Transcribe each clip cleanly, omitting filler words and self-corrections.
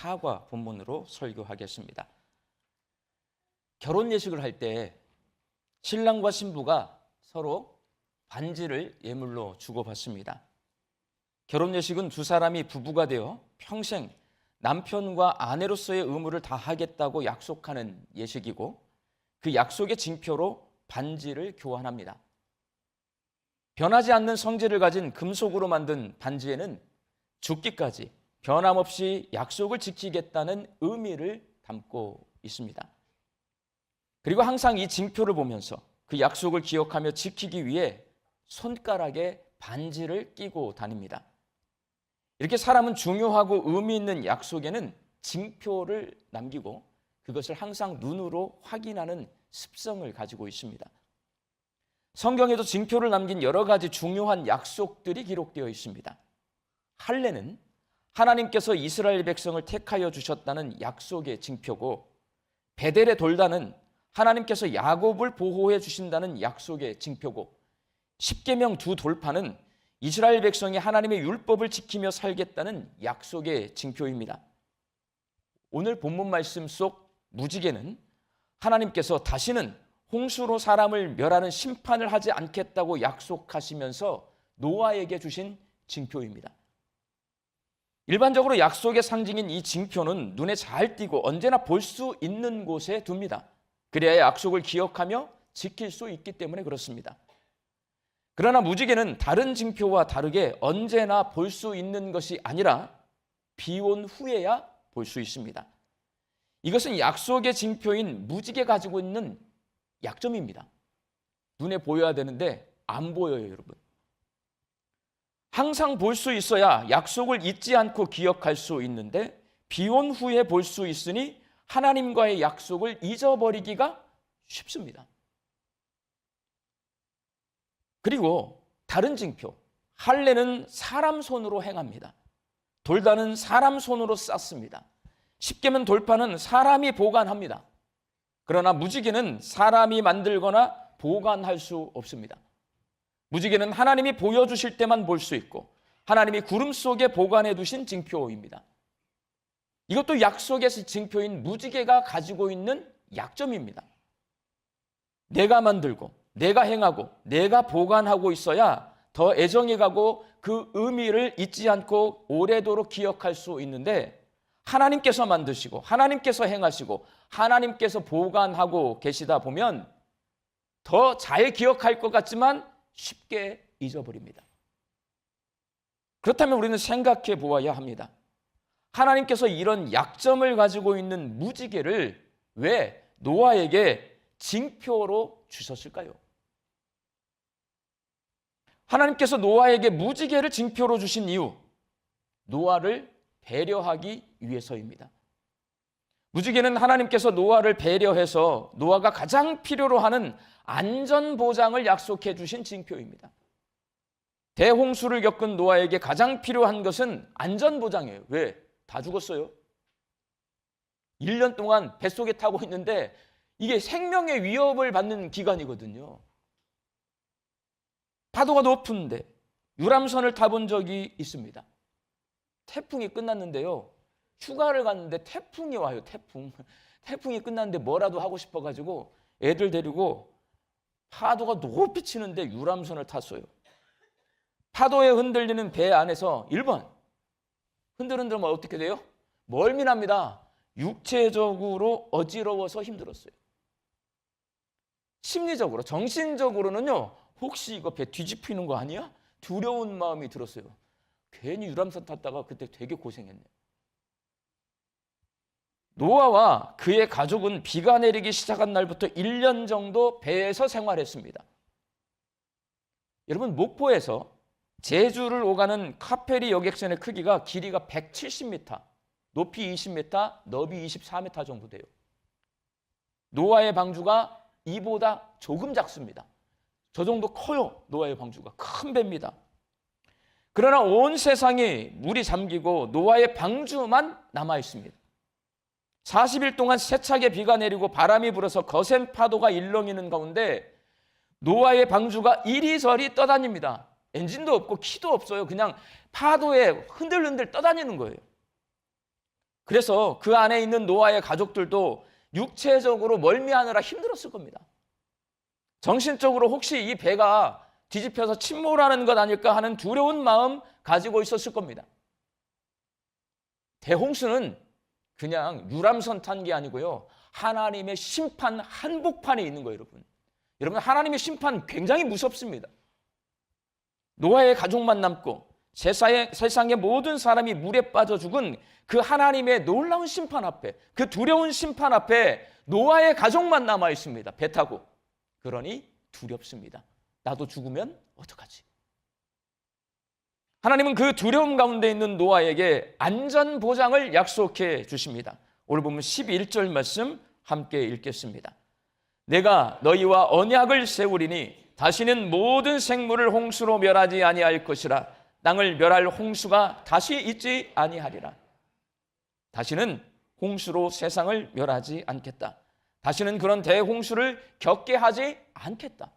사과 본문으로 설교하겠습니다. 결혼 예식을 할 때 신랑과 신부가 서로 반지를 예물로 주고받습니다. 결혼 예식은 두 사람이 부부가 되어 평생 남편과 아내로서의 의무를 다하겠다고 약속하는 예식이고, 그 약속의 징표로 반지를 교환합니다. 변하지 않는 성질을 가진 금속으로 만든 반지에는 죽기까지 변함없이 약속을 지키겠다는 의미를 담고 있습니다. 그리고 항상 이 징표를 보면서 그 약속을 기억하며 지키기 위해 손가락에 반지를 끼고 다닙니다. 이렇게 사람은 중요하고 의미 있는 약속에는 징표를 남기고 그것을 항상 눈으로 확인하는 습성을 가지고 있습니다. 성경에도 징표를 남긴 여러 가지 중요한 약속들이 기록되어 있습니다. 할례는 하나님께서 이스라엘 백성을 택하여 주셨다는 약속의 징표고, 베델의 돌단은 하나님께서 야곱을 보호해 주신다는 약속의 징표고, 십계명 두 돌판은 이스라엘 백성이 하나님의 율법을 지키며 살겠다는 약속의 징표입니다. 오늘 본문 말씀 속 무지개는 하나님께서 다시는 홍수로 사람을 멸하는 심판을 하지 않겠다고 약속하시면서 노아에게 주신 징표입니다. 일반적으로 약속의 상징인 이 징표는 눈에 잘 띄고 언제나 볼 수 있는 곳에 둡니다. 그래야 약속을 기억하며 지킬 수 있기 때문에 그렇습니다. 그러나 무지개는 다른 징표와 다르게 언제나 볼 수 있는 것이 아니라 비온 후에야 볼 수 있습니다. 이것은 약속의 징표인 무지개 가지고 있는 약점입니다. 눈에 보여야 되는데 안 보여요, 여러분. 항상 볼 수 있어야 약속을 잊지 않고 기억할 수 있는데, 비온 후에 볼 수 있으니 하나님과의 약속을 잊어버리기가 쉽습니다. 그리고 다른 징표, 할례는 사람 손으로 행합니다. 돌단은 사람 손으로 쌓습니다. 십계명 돌판은 사람이 보관합니다. 그러나 무지개는 사람이 만들거나 보관할 수 없습니다. 무지개는 하나님이 보여주실 때만 볼 수 있고, 하나님이 구름 속에 보관해 두신 징표입니다. 이것도 약속의 징표인 무지개가 가지고 있는 약점입니다. 내가 만들고 내가 행하고 내가 보관하고 있어야 더 애정이 가고 그 의미를 잊지 않고 오래도록 기억할 수 있는데, 하나님께서 만드시고 하나님께서 행하시고 하나님께서 보관하고 계시다 보면 더 잘 기억할 것 같지만 쉽게 잊어버립니다. 그렇다면 우리는 생각해 보아야 합니다. 하나님께서 이런 약점을 가지고 있는 무지개를 왜 노아에게 징표로 주셨을까요? 하나님께서 노아에게 무지개를 징표로 주신 이유, 노아를 배려하기 위해서입니다. 무지개는 하나님께서 노아를 배려해서 노아가 가장 필요로 하는 안전보장을 약속해 주신 징표입니다. 대홍수를 겪은 노아에게 가장 필요한 것은 안전보장이에요. 왜? 다 죽었어요. 1년 동안 뱃속에 타고 있는데 이게 생명의 위협을 받는 기간이거든요. 파도가 높은데 유람선을 타본 적이 있습니다. 태풍이 끝났는데요, 휴가를 갔는데 태풍이 와요. 태풍이 끝났는데 뭐라도 하고 싶어가지고 애들 데리고 파도가 높이 치는데 유람선을 탔어요. 파도에 흔들리는 배 안에서 1번 흔들흔들면 어떻게 돼요? 멀미납니다. 육체적으로 어지러워서 힘들었어요. 심리적으로, 정신적으로는요, 혹시 이거 배 뒤집히는 거 아니야? 두려운 마음이 들었어요. 괜히 유람선 탔다가 그때 되게 고생했네요. 노아와 그의 가족은 비가 내리기 시작한 날부터 1년 정도 배에서 생활했습니다. 여러분, 목포에서 제주를 오가는 카페리 여객선의 크기가 길이가 170m, 높이 20m, 너비 24m 정도 돼요. 노아의 방주가 이보다 조금 작습니다. 저 정도 커요. 노아의 방주가 큰 배입니다. 그러나 온 세상이 물이 잠기고 노아의 방주만 남아 있습니다. 40일 동안 세차게 비가 내리고 바람이 불어서 거센 파도가 일렁이는 가운데 노아의 방주가 이리저리 떠다닙니다. 엔진도 없고 키도 없어요. 그냥 파도에 흔들흔들 떠다니는 거예요. 그래서 그 안에 있는 노아의 가족들도 육체적으로 멀미하느라 힘들었을 겁니다. 정신적으로 혹시 이 배가 뒤집혀서 침몰하는 것 아닐까 하는 두려운 마음 가지고 있었을 겁니다. 대홍수는 그냥 유람선 탄 게 아니고요. 하나님의 심판 한복판에 있는 거예요, 여러분. 여러분, 하나님의 심판 굉장히 무섭습니다. 노아의 가족만 남고 세상의 모든 사람이 물에 빠져 죽은 그 하나님의 놀라운 심판 앞에, 그 두려운 심판 앞에 노아의 가족만 남아 있습니다. 배 타고. 그러니 두렵습니다. 나도 죽으면 어떡하지? 하나님은 그 두려움 가운데 있는 노아에게 안전 보장을 약속해 주십니다. 오늘 보면 11절 말씀 함께 읽겠습니다. 내가 너희와 언약을 세우리니 다시는 모든 생물을 홍수로 멸하지 아니할 것이라. 땅을 멸할 홍수가 다시 있지 아니하리라. 다시는 홍수로 세상을 멸하지 않겠다. 다시는 그런 대홍수를 겪게 하지 않겠다.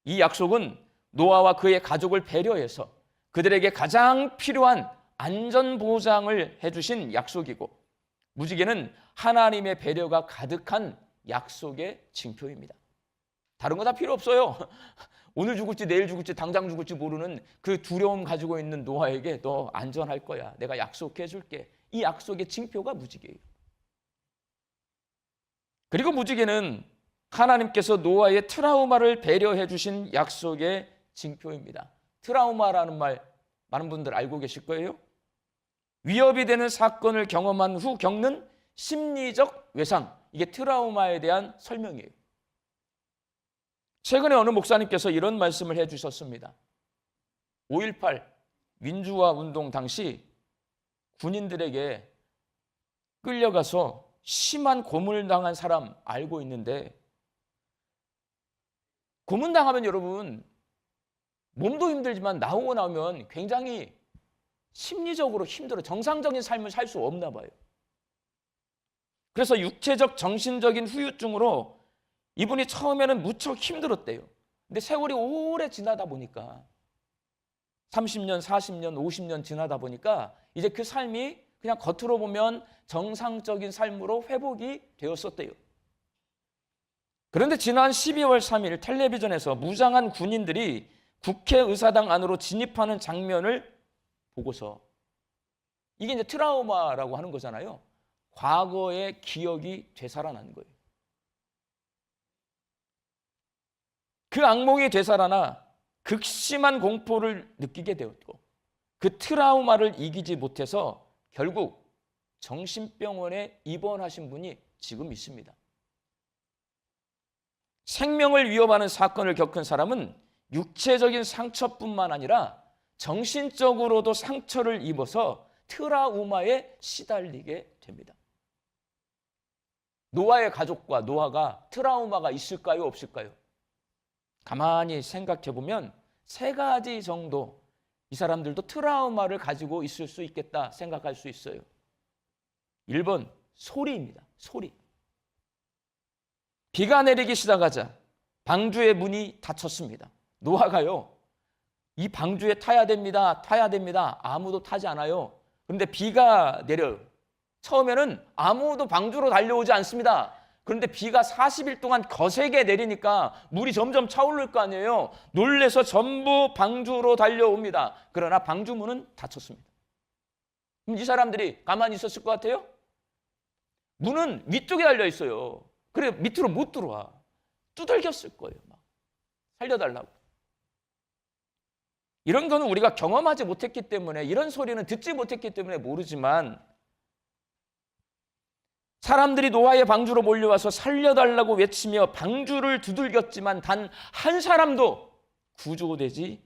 이 약속은 노아와 그의 가족을 배려해서 그들에게 가장 필요한 안전보장을 해주신 약속이고, 무지개는 하나님의 배려가 가득한 약속의 징표입니다. 다른 거 다 필요 없어요. 오늘 죽을지 내일 죽을지 당장 죽을지 모르는 그 두려움 가지고 있는 노아에게 너 안전할 거야, 내가 약속해 줄게. 이 약속의 징표가 무지개예요. 그리고 무지개는 하나님께서 노아의 트라우마를 배려해 주신 약속의 징표입니다. 트라우마라는 말 많은 분들 알고 계실 거예요. 위협이 되는 사건을 경험한 후 겪는 심리적 외상, 이게 트라우마에 대한 설명이에요. 최근에 어느 목사님께서 이런 말씀을 해주셨습니다. 5.18 민주화 운동 당시 군인들에게 끌려가서 심한 고문을 당한 사람 알고 있는데, 고문당하면 여러분 몸도 힘들지만 나오고 나면 굉장히 심리적으로 힘들어. 정상적인 삶을 살 수 없나 봐요. 그래서 육체적 정신적인 후유증으로 이분이 처음에는 무척 힘들었대요. 근데 세월이 오래 지나다 보니까 30년, 40년, 50년 지나다 보니까 이제 그 삶이 그냥 겉으로 보면 정상적인 삶으로 회복이 되었었대요. 그런데 지난 12월 3일 텔레비전에서 무장한 군인들이 국회의사당 안으로 진입하는 장면을 보고서, 이게 이제 트라우마라고 하는 거잖아요. 과거의 기억이 되살아난 거예요. 그 악몽이 되살아나 극심한 공포를 느끼게 되었고, 그 트라우마를 이기지 못해서 결국 정신병원에 입원하신 분이 지금 있습니다. 생명을 위협하는 사건을 겪은 사람은 육체적인 상처뿐만 아니라 정신적으로도 상처를 입어서 트라우마에 시달리게 됩니다. 노아의 가족과 노아가 트라우마가 있을까요, 없을까요? 가만히 생각해 보면 세 가지 정도 이 사람들도 트라우마를 가지고 있을 수 있겠다 생각할 수 있어요. 1번, 소리입니다. 소리. 비가 내리기 시작하자 방주의 문이 닫혔습니다. 노아가요, 이 방주에 타야 됩니다. 타야 됩니다. 아무도 타지 않아요. 그런데 비가 내려요. 처음에는 아무도 방주로 달려오지 않습니다. 그런데 비가 40일 동안 거세게 내리니까 물이 점점 차오를 거 아니에요. 놀래서 전부 방주로 달려옵니다. 그러나 방주 문은 닫혔습니다. 그럼 이 사람들이 가만히 있었을 것 같아요? 문은 위쪽에 달려 있어요. 그래 밑으로 못 들어와. 두들겼을 거예요. 막 살려달라고. 이런 거는 우리가 경험하지 못했기 때문에, 이런 소리는 듣지 못했기 때문에 모르지만, 사람들이 노아의 방주로 몰려와서 살려달라고 외치며 방주를 두들겼지만 단 한 사람도 구조되지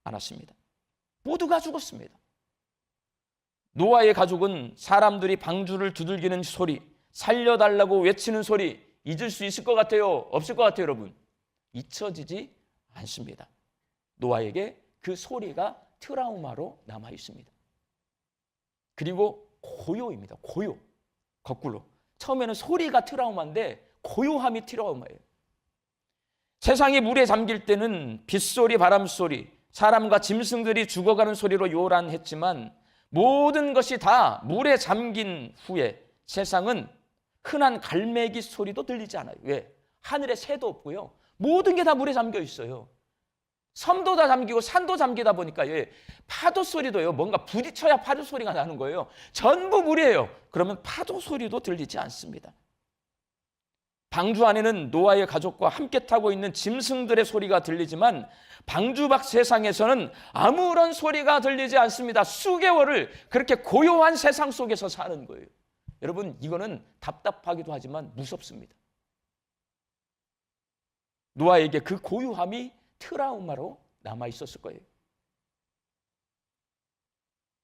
않았습니다. 모두가 죽었습니다. 노아의 가족은 사람들이 방주를 두들기는 소리, 살려달라고 외치는 소리 잊을 수 있을 것 같아요? 없을 것 같아요, 여러분? 잊혀지지 않습니다. 노아에게 그 소리가 트라우마로 남아 있습니다. 그리고 고요입니다. 고요. 거꾸로. 처음에는 소리가 트라우마인데 고요함이 트라우마예요. 세상이 물에 잠길 때는 빗소리, 바람소리, 사람과 짐승들이 죽어가는 소리로 요란했지만 모든 것이 다 물에 잠긴 후에 세상은 흔한 갈매기 소리도 들리지 않아요. 왜? 하늘에 새도 없고요. 모든 게 다 물에 잠겨 있어요. 섬도 다 잠기고 산도 잠기다 보니까 파도 소리도요. 뭔가 부딪혀야 파도 소리가 나는 거예요. 전부 물이에요. 그러면 파도 소리도 들리지 않습니다. 방주 안에는 노아의 가족과 함께 타고 있는 짐승들의 소리가 들리지만 방주 밖 세상에서는 아무런 소리가 들리지 않습니다. 수개월을 그렇게 고요한 세상 속에서 사는 거예요. 여러분, 이거는 답답하기도 하지만 무섭습니다. 노아에게 그 고요함이 트라우마로 남아 있었을 거예요.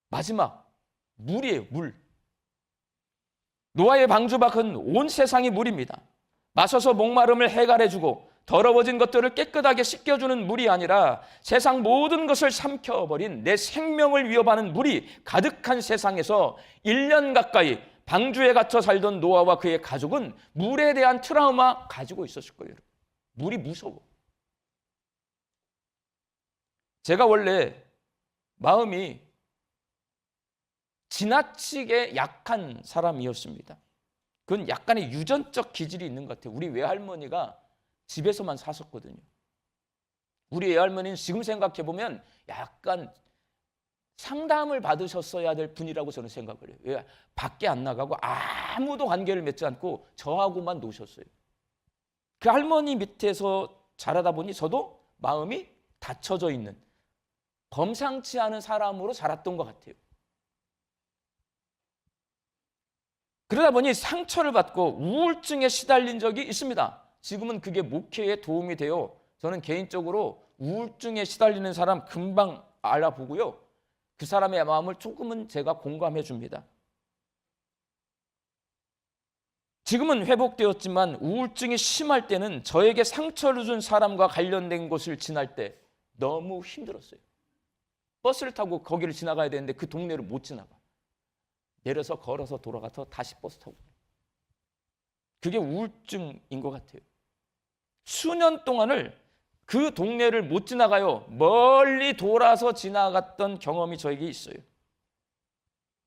마지막, 물이에요, 물. 노아의 방주 밖은 온 세상이 물입니다. 마셔서 목마름을 해결해주고 더러워진 것들을 깨끗하게 씻겨주는 물이 아니라 세상 모든 것을 삼켜버린 내 생명을 위협하는 물이 가득한 세상에서 1년 가까이 방주에 갇혀 살던 노아와 그의 가족은 물에 대한 트라우마 가지고 있었을 거예요. 물이 무서워. 제가 원래 마음이 지나치게 약한 사람이었습니다. 그건 약간의 유전적 기질이 있는 것 같아요. 우리 외할머니가 집에서만 사셨거든요. 우리 외할머니는 지금 생각해보면 약간 상담을 받으셨어야 될 분이라고 저는 생각을 해요. 왜? 밖에 안 나가고 아무도 관계를 맺지 않고 저하고만 노셨어요. 그 할머니 밑에서 자라다 보니 저도 마음이 닫혀져 있는 범상치 않은 사람으로 자랐던 것 같아요. 그러다 보니 상처를 받고 우울증에 시달린 적이 있습니다. 지금은 그게 목회에 도움이 돼요. 저는 개인적으로 우울증에 시달리는 사람 금방 알아보고요. 그 사람의 마음을 조금은 제가 공감해 줍니다. 지금은 회복되었지만 우울증이 심할 때는 저에게 상처를 준 사람과 관련된 곳을 지날 때 너무 힘들었어요. 버스를 타고 거기를 지나가야 되는데 그 동네를 못 지나가. 내려서 걸어서 돌아가서 다시 버스 타고. 그게 우울증인 것 같아요. 수년 동안을 그 동네를 못 지나가요. 멀리 돌아서 지나갔던 경험이 저에게 있어요.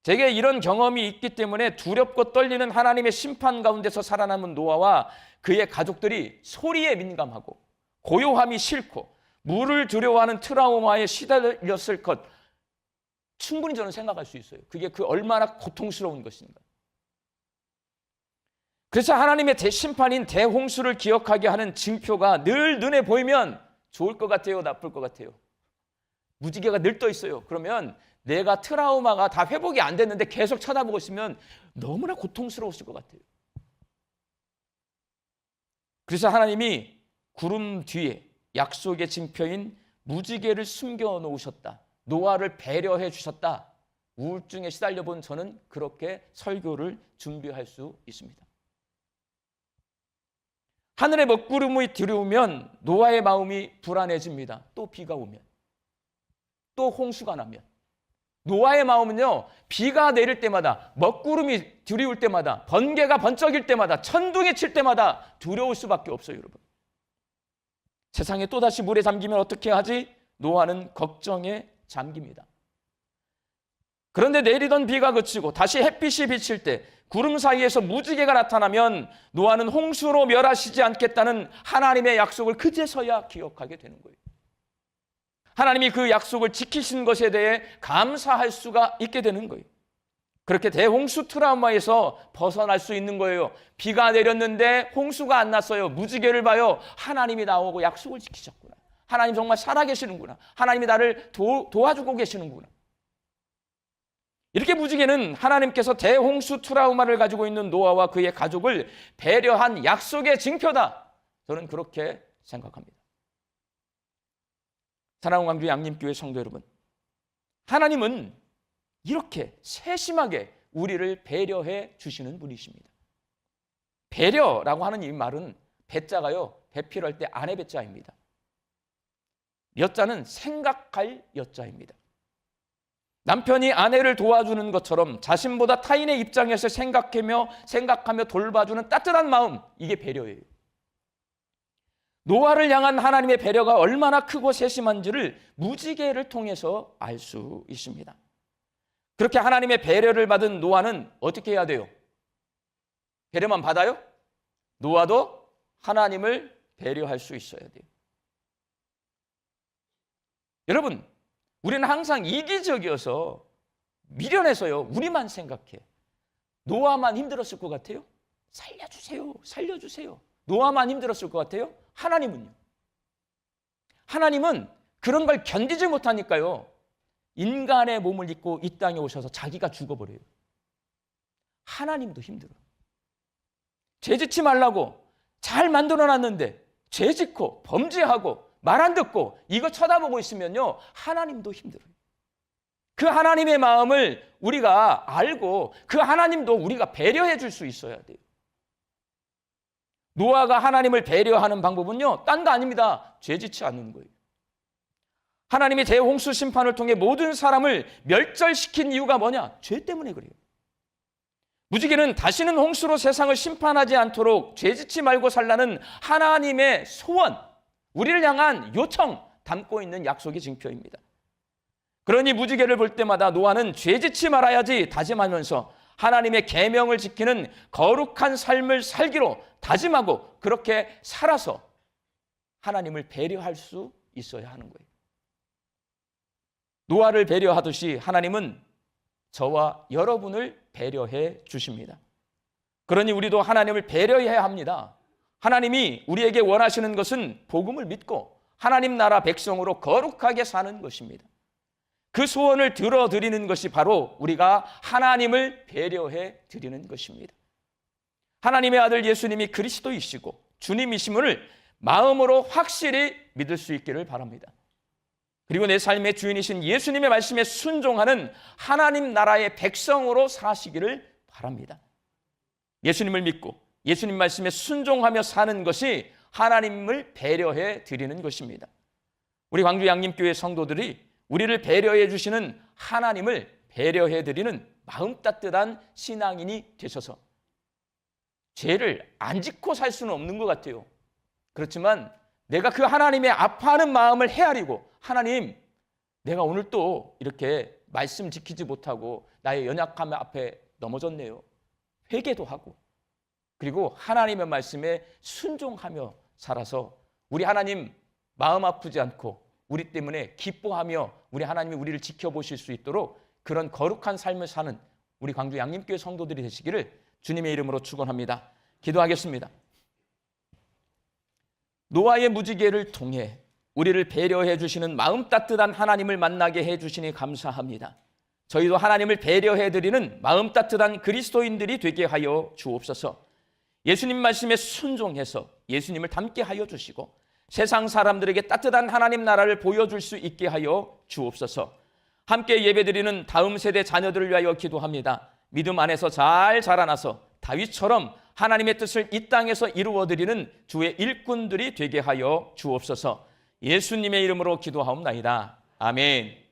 제게 이런 경험이 있기 때문에 두렵고 떨리는 하나님의 심판 가운데서 살아남은 노아와 그의 가족들이 소리에 민감하고 고요함이 싫고 물을 두려워하는 트라우마에 시달렸을 것, 충분히 저는 생각할 수 있어요. 그게 그 얼마나 고통스러운 것인가. 그래서 하나님의 대심판인 대홍수를 기억하게 하는 징표가 늘 눈에 보이면 좋을 것 같아요, 나쁠 것 같아요? 무지개가 늘 떠 있어요. 그러면 내가 트라우마가 다 회복이 안 됐는데 계속 쳐다보고 있으면 너무나 고통스러웠을 것 같아요. 그래서 하나님이 구름 뒤에 약속의 징표인 무지개를 숨겨 놓으셨다. 노아를 배려해 주셨다. 우울증에 시달려 본 저는 그렇게 설교를 준비할 수 있습니다. 하늘의 먹구름이 들어오면 노아의 마음이 불안해집니다. 또 비가 오면, 또 홍수가 나면. 노아의 마음은요, 비가 내릴 때마다, 먹구름이 들이올 때마다, 번개가 번쩍일 때마다, 천둥이 칠 때마다 두려울 수밖에 없어요, 여러분. 세상에 또다시 물에 잠기면 어떻게 하지? 노아는 걱정에 잠깁니다. 그런데 내리던 비가 그치고 다시 햇빛이 비칠 때 구름 사이에서 무지개가 나타나면 노아는 홍수로 멸하시지 않겠다는 하나님의 약속을 그제서야 기억하게 되는 거예요. 하나님이 그 약속을 지키신 것에 대해 감사할 수가 있게 되는 거예요. 그렇게 대홍수 트라우마에서 벗어날 수 있는 거예요. 비가 내렸는데 홍수가 안 났어요. 무지개를 봐요. 하나님이 나오고 약속을 지키셨구나. 하나님 정말 살아계시는구나. 하나님이 나를 도와주고 계시는구나. 이렇게 무지개는 하나님께서 대홍수 트라우마를 가지고 있는 노아와 그의 가족을 배려한 약속의 징표다. 저는 그렇게 생각합니다. 사랑하는 광주 양림교회 성도 여러분, 하나님은 이렇게 세심하게 우리를 배려해 주시는 분이십니다. 배려라고 하는 이 말은 배자가요, 배필할 때 안의 배자입니다. 여자는 생각할 여자입니다. 남편이 아내를 도와주는 것처럼 자신보다 타인의 입장에서 생각하며 돌봐주는 따뜻한 마음, 이게 배려예요. 노아를 향한 하나님의 배려가 얼마나 크고 세심한지를 무지개를 통해서 알 수 있습니다. 그렇게 하나님의 배려를 받은 노아는 어떻게 해야 돼요? 배려만 받아요? 노아도 하나님을 배려할 수 있어야 돼요. 여러분, 우리는 항상 이기적이어서 미련해서요, 우리만 생각해. 노아만 힘들었을 것 같아요? 살려주세요, 살려주세요. 노아만 힘들었을 것 같아요? 하나님은요? 하나님은 그런 걸 견디지 못하니까요, 인간의 몸을 입고 이 땅에 오셔서 자기가 죽어버려요. 하나님도 힘들어요. 죄짓지 말라고 잘 만들어놨는데 죄짓고 범죄하고 말 안 듣고 이거 쳐다보고 있으면요, 하나님도 힘들어요. 그 하나님의 마음을 우리가 알고 그 하나님도 우리가 배려해 줄 수 있어야 돼요. 노아가 하나님을 배려하는 방법은요, 딴 거 아닙니다. 죄짓지 않는 거예요. 하나님이 대홍수 심판을 통해 모든 사람을 멸절시킨 이유가 뭐냐? 죄 때문에 그래요. 무지개는 다시는 홍수로 세상을 심판하지 않도록 죄짓지 말고 살라는 하나님의 소원, 우리를 향한 요청, 담고 있는 약속의 징표입니다. 그러니 무지개를 볼 때마다 노아는 죄짓지 말아야지 다짐하면서 하나님의 계명을 지키는 거룩한 삶을 살기로 다짐하고 그렇게 살아서 하나님을 배려할 수 있어야 하는 거예요. 노아를 배려하듯이 하나님은 저와 여러분을 배려해 주십니다. 그러니 우리도 하나님을 배려해야 합니다. 하나님이 우리에게 원하시는 것은 복음을 믿고 하나님 나라 백성으로 거룩하게 사는 것입니다. 그 소원을 들어드리는 것이 바로 우리가 하나님을 배려해 드리는 것입니다. 하나님의 아들 예수님이 그리스도이시고 주님이심을 마음으로 확실히 믿을 수 있기를 바랍니다. 그리고 내 삶의 주인이신 예수님의 말씀에 순종하는 하나님 나라의 백성으로 사시기를 바랍니다. 예수님을 믿고 예수님 말씀에 순종하며 사는 것이 하나님을 배려해 드리는 것입니다. 우리 광주 양림교회 성도들이 우리를 배려해 주시는 하나님을 배려해 드리는 마음 따뜻한 신앙인이 되셔서 죄를 안 짓고 살 수는 없는 것 같아요. 그렇지만 내가 그 하나님의 아파하는 마음을 헤아리고, 하나님, 내가 오늘 또 이렇게 말씀 지키지 못하고 나의 연약함 앞에 넘어졌네요. 회개도 하고, 그리고 하나님의 말씀에 순종하며 살아서 우리 하나님 마음 아프지 않고 우리 때문에 기뻐하며 우리 하나님이 우리를 지켜보실 수 있도록 그런 거룩한 삶을 사는 우리 광주 양림교회 성도들이 되시기를 주님의 이름으로 축원합니다. 기도하겠습니다. 노아의 무지개를 통해 우리를 배려해 주시는 마음 따뜻한 하나님을 만나게 해 주시니 감사합니다. 저희도 하나님을 배려해 드리는 마음 따뜻한 그리스도인들이 되게 하여 주옵소서. 예수님 말씀에 순종해서 예수님을 닮게 하여 주시고 세상 사람들에게 따뜻한 하나님 나라를 보여줄 수 있게 하여 주옵소서. 함께 예배드리는 다음 세대 자녀들을 위하여 기도합니다. 믿음 안에서 잘 자라나서 다윗처럼 하나님의 뜻을 이 땅에서 이루어드리는 주의 일꾼들이 되게 하여 주옵소서. 예수님의 이름으로 기도하옵나이다. 아멘.